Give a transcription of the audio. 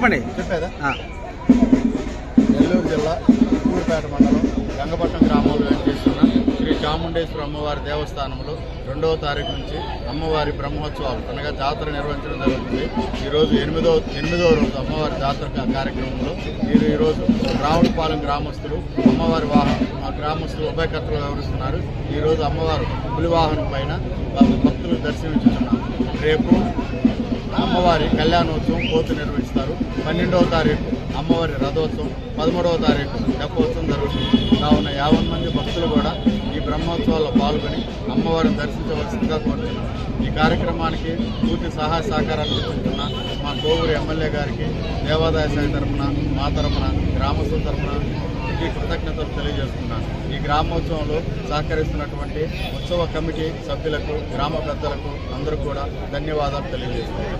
చెప్పండి. నెల్లూరు జిల్లా చిత్తూరుపేట మండలం గంగపట్నం గ్రామంలో చేస్తున్న శ్రీ చాముండేశ్వరి అమ్మవారి దేవస్థానంలో 2వ తారీఖు నుంచి అమ్మవారి బ్రహ్మోత్సవాలు అనగా జాతర నిర్వహించడం జరుగుతుంది. ఈరోజు ఎనిమిదవ రోజు అమ్మవారి జాతర కార్యక్రమంలో ఈరోజు రావులపాలెం గ్రామస్తులు అమ్మవారి గ్రామస్తులు ఉభయకర్తలు వ్యవహరిస్తున్నారు. ఈరోజు అమ్మవారు పులివాహనం పైన భక్తులు దర్శించుతున్నారు. రేపు అమ్మవారి కళ్యాణోత్సవం కోర్టు నిర్వహిస్తారు. 12వ తారీఖు అమ్మవారి రథోత్సవం, 13వ తారీఖు తెప్పోత్సవం జరుగుతుంది. కావున 50 మంది భక్తులు కూడా ఈ బ్రహ్మోత్సవాల్లో పాల్గొని అమ్మవారిని దర్శించవలసిందిగా కోరుతున్నాం. ఈ కార్యక్రమానికి పూర్తి సహాయ సహకారాలు అందిస్తున్న మా కోవూరు ఎమ్మెల్యే గారికి దేవాదాయ శాఖ తరఫున, మా తరఫున, గ్రామస్తుల తరఫున కృతజ్ఞతలు తెలియజేస్తున్నాను. ఈ గ్రామోత్సవంలో సహకరిస్తున్నటువంటి ఉత్సవ కమిటీ సభ్యులకు, గ్రామ పెద్దలకు అందరూ కూడా ధన్యవాదాలు తెలియజేస్తున్నాను.